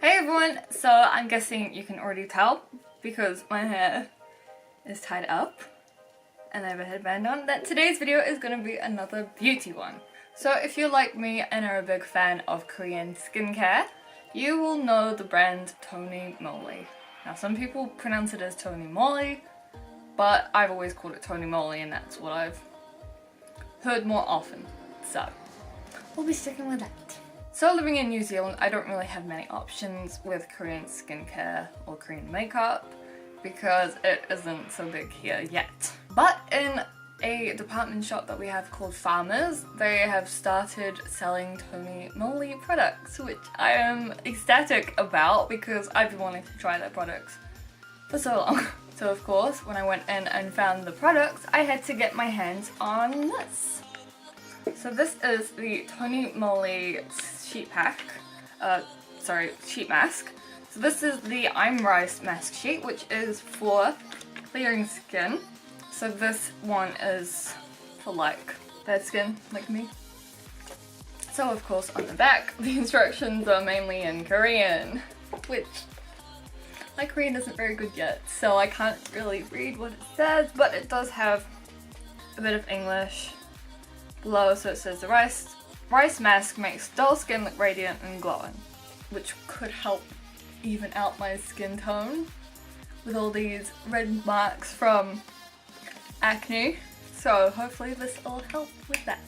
Hey everyone, so I'm guessing you can already tell because my hair is tied up and I have a headband on that today's video is going to be another beauty one. So if you're like me and are a big fan of Korean skincare, you will know the brand TONYMOLY. Now some people pronounce it as TONYMOLY, but I've always called it TONYMOLY and that's what I've heard more often. So we'll be sticking with that. So living in New Zealand, I don't really have many options with Korean skincare or Korean makeup because it isn't so big here yet. But in a department shop that we have called Farmers, they have started selling TONYMOLY products, which I am ecstatic about because I've been wanting to try their products for so long. So of course, when I went in and found the products, I had to get my hands on this. So this is the TONYMOLY sheet mask. So this is the I'm Rice mask sheet, which is for clearing skin. So this one is for like bad skin, like me. So of course on the back, the instructions are mainly in Korean, which my Korean isn't very good yet, so I can't really read what it says, but it does have a bit of English below. So it says the rice mask makes dull skin look radiant and glowing, which could help even out my skin tone with all these red marks from acne. So hopefully this will help with that.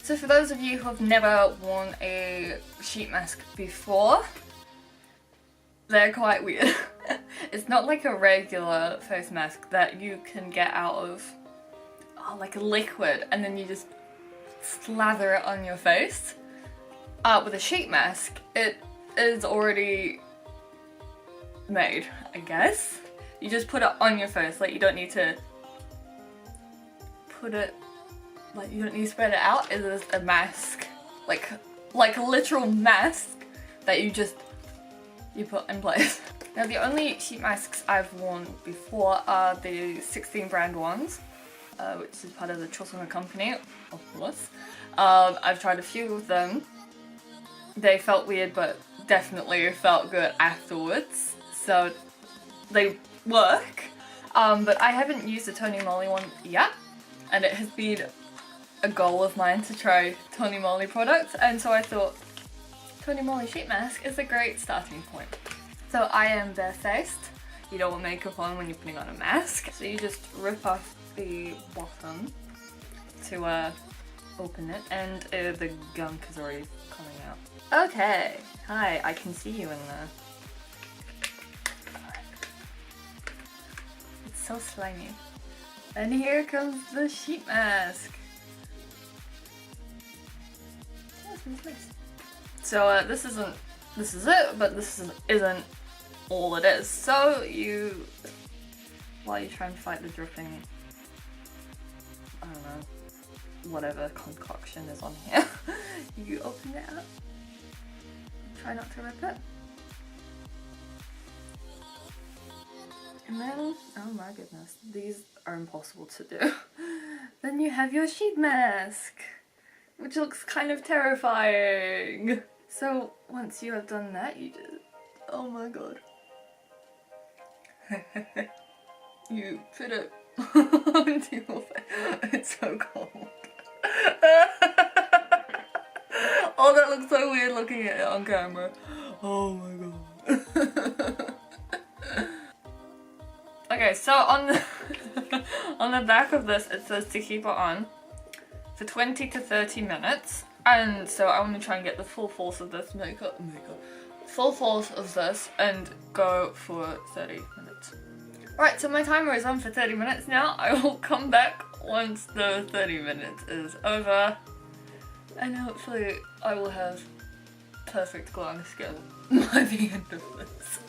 So for those of you who have never worn a sheet mask before, they're quite weird. It's not like a regular face mask that you can get out of like a liquid and then you just slather it on your face. With a sheet mask, it is already made, I guess. You just put it on your face, like you don't need to put it, like you don't need to spread it out. It is a mask, like a literal mask that you put in place. Now the only sheet masks I've worn before are the 16 brand ones, which is part of the Chosun company, of course. I've tried a few of them. They felt weird, but definitely felt good afterwards. So they work. But I haven't used the TONYMOLY one yet, and it has been a goal of mine to try TONYMOLY products, and so I thought TONYMOLY sheet mask is a great starting point. So I am barefaced. You don't want makeup on when you're putting on a mask, so you just rip off the bottom to open it, and the gunk is already coming out. Okay, hi, I can see you in there. It's so slimy. And here comes the sheet mask. Oh, it smells nice. So this is it, but this isn't all it is. So while you try and fight the dripping, I don't know, whatever concoction is on here, you open it up, try not to rip it, and then, oh my goodness, these are impossible to do. Then you have your sheet mask, which looks kind of terrifying. So once you have done that, you just, oh my god. You put it onto your face. It's so cold. Oh, that looks so weird looking at it on camera. Oh my god. Okay, so on the back of this it says to keep it on for 20 to 30 minutes. And so I want to try and get the full force of this full force of this and go for 30 minutes. Right, so my timer is on for 30 minutes now. I will come back once the 30 minutes is over, and hopefully I will have perfect glowing skin by the end of this.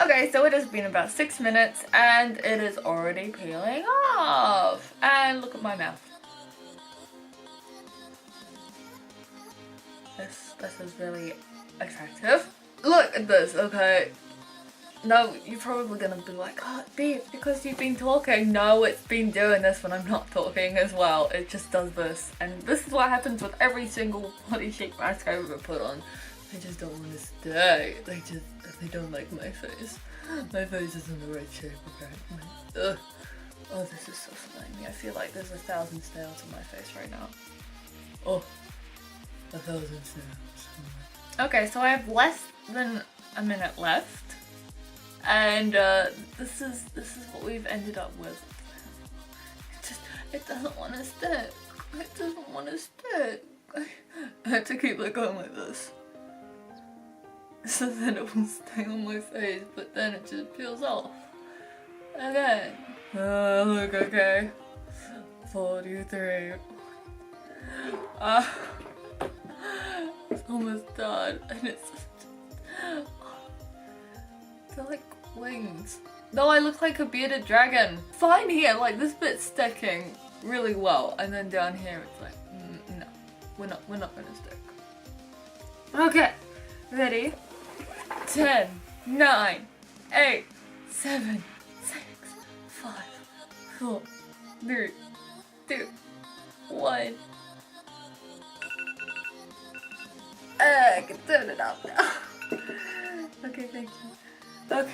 Okay, so it has been about 6 minutes and it is already peeling off. And look at my mouth. This is really attractive. Look at this, okay? No, you're probably gonna be like, oh, babe, because you've been talking. No, it's been doing this when I'm not talking as well. It just does this. And this is what happens with every single body sheet mask I've ever put on. They just don't want to stay. They don't like my face. My face is in the right shape apparently. Ugh. Oh, this is so slimy. I feel like there's 1,000 snails on my face right now. Oh, 1,000 snails. Okay, so I have less than a minute left, and this is what we've ended up with. It doesn't want to stick. It doesn't want to stick. I have to keep it going like this, so that it will stay on my face, but then it just peels off. Okay. Look, okay. 43. It's almost done, and it's just, they're like wings. No, I look like a bearded dragon. Fine here, like this bit's sticking really well, and then down here it's like, no, we're not gonna stick. Okay, ready? 10, 9, 8, 7, 6, 5, 4, 3, 2, 1. I can turn it off now. Okay, thank you. Okay,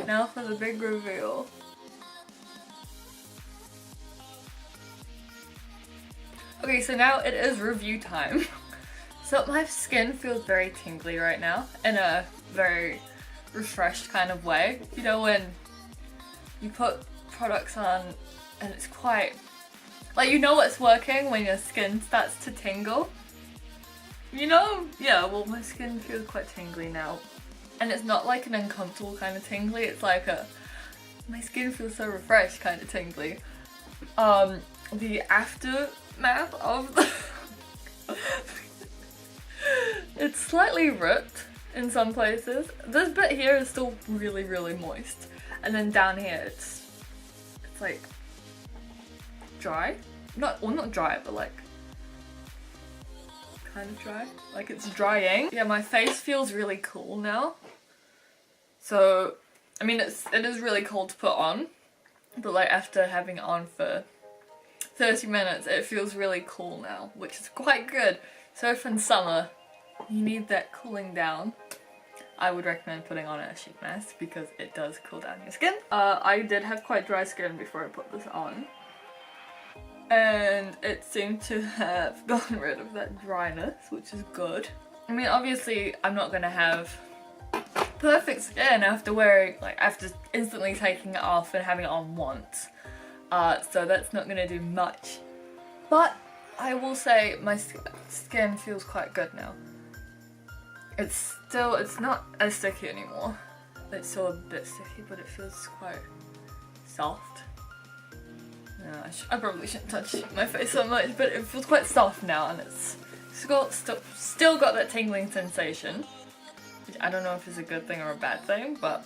now for the big reveal. Okay, so now it is review time. So my skin feels very tingly right now in a very refreshed kind of way. You know when you put products on and it's quite, like, you know what's working when your skin starts to tingle? You know? Yeah, well my skin feels quite tingly now. And it's not like an uncomfortable kind of tingly, it's like a, my skin feels so refreshed kind of tingly. The aftermath of the it's slightly ripped in some places. This bit here is still really, really moist. And then down here it's like dry. Not dry, but like kind of dry. Like it's drying. Yeah, my face feels really cool now. So, I mean, it is really cold to put on, but like after having it on for 30 minutes, it feels really cool now, which is quite good. So if in summer you need that cooling down, I would recommend putting on a sheet mask because it does cool down your skin. I did have quite dry skin before I put this on, and it seemed to have gotten rid of that dryness, which is good. I mean, obviously I'm not gonna have perfect skin after wearing, like, after instantly taking it off and having it on once. So that's not gonna do much. But I will say my skin feels quite good now. It's not as sticky anymore. It's still a bit sticky, but it feels quite soft. Yeah, I probably shouldn't touch my face so much, but it feels quite soft now, and it's still got that tingling sensation. Which I don't know if it's a good thing or a bad thing, but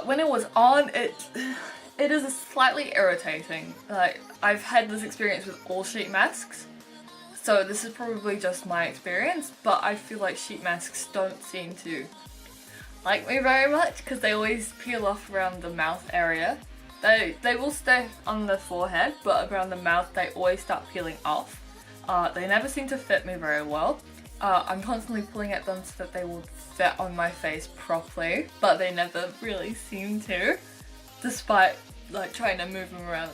when it was on, it is slightly irritating. Like, I've had this experience with all sheet masks, so this is probably just my experience, but I feel like sheet masks don't seem to like me very much because they always peel off around the mouth area. They will stay on the forehead, but around the mouth they always start peeling off. They never seem to fit me very well. I'm constantly pulling at them so that they will fit on my face properly, but they never really seem to, despite like trying to move them around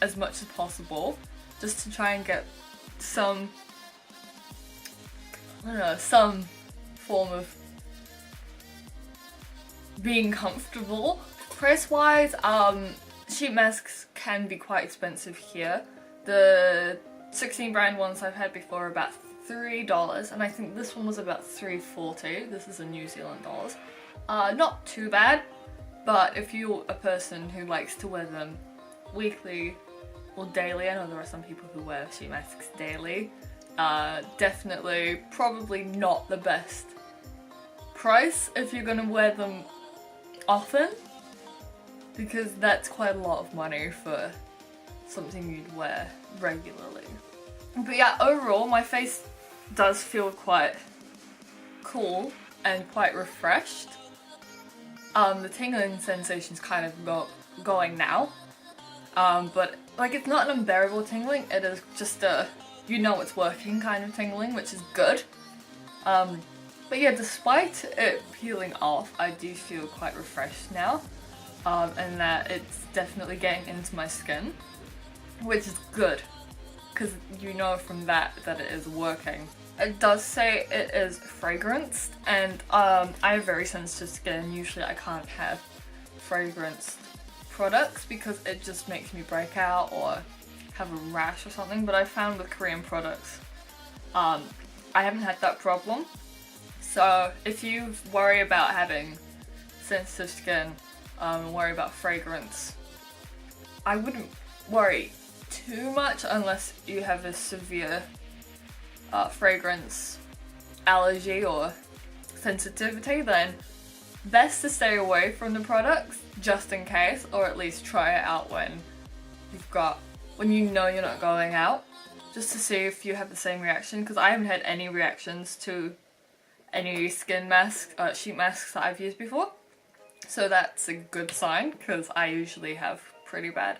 as much as possible, just to try and get some, I don't know, some form of being comfortable. Price-wise, sheet masks can be quite expensive here. The 16 brand ones I've had before are about $3, and I think this one was about $3.40. This is in New Zealand dollars. Not too bad, but if you're a person who likes to wear them weekly or daily, I know there are some people who wear sheet masks daily, definitely probably not the best price if you're gonna wear them often, because that's quite a lot of money for something you'd wear regularly. But yeah, overall my face does feel quite cool and quite refreshed. The tingling sensation's kind of going now, but like it's not an unbearable tingling, it is just a, you know it's working kind of tingling, which is good. But yeah, despite it peeling off, I do feel quite refreshed now, and that it's definitely getting into my skin, which is good, because you know from that it is working. It does say it is fragranced, and I have very sensitive skin. Usually I can't have fragranced products because it just makes me break out or have a rash or something, but I found with Korean products, I haven't had that problem. So if you worry about having sensitive skin and worry about fragrance, I wouldn't worry too much unless you have a severe fragrance allergy or sensitivity. Then best to stay away from the products just in case, or at least try it out when you know you're not going out, just to see if you have the same reaction, because I haven't had any reactions to any skin masks, sheet masks that I've used before. So that's a good sign, because I usually have pretty bad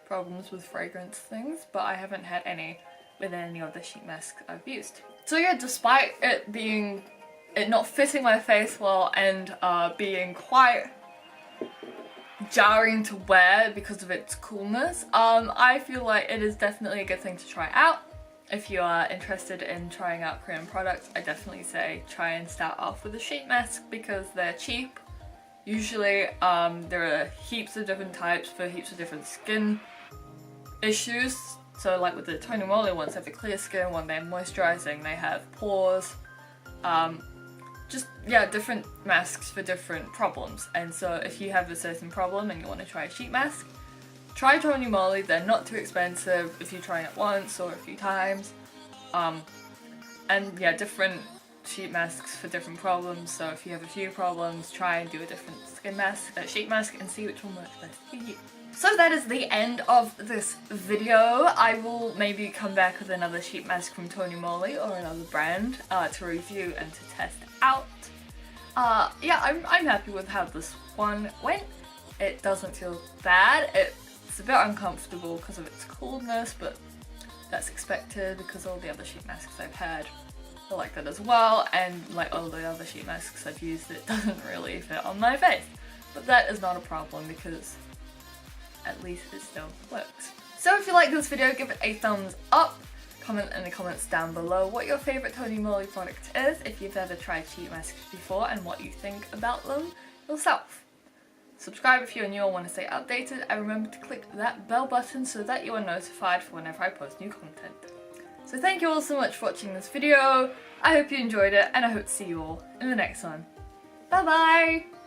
problems with fragrance things, but I haven't had any with any of the sheet masks I've used. So yeah, despite it not fitting my face well and being quite jarring to wear because of its coolness, I feel like it is definitely a good thing to try out. If you are interested in trying out Korean products, I definitely say try and start off with a sheet mask because they're cheap. Usually there are heaps of different types for heaps of different skin issues. So like with the TONYMOLY ones, they have a clear skin one, they're moisturizing, they have pores. Just, yeah, different masks for different problems. And so if you have a certain problem and you want to try a sheet mask, try TONYMOLY. They're not too expensive if you're trying it once or a few times. And yeah, different sheet masks for different problems. So if you have a few problems, try and do a different sheet mask and see which one works best for you. So that is the end of this video. I will maybe come back with another sheet mask from TONYMOLY or another brand to review and to test out. Yeah, I'm happy with how this one went. It doesn't feel bad. It's a bit uncomfortable because of its coolness, but that's expected because all the other sheet masks I've had are like that as well, and like all the other sheet masks I've used, it doesn't really fit on my face. But that is not a problem because at least it still works. So if you like this video, give it a thumbs up. Comment in the comments down below what your favourite TONYMOLY product is, if you've ever tried sheet masks before, and what you think about them yourself. Subscribe if you're new and want to stay updated, and remember to click that bell button so that you are notified for whenever I post new content. So thank you all so much for watching this video. I hope you enjoyed it, and I hope to see you all in the next one. Bye bye!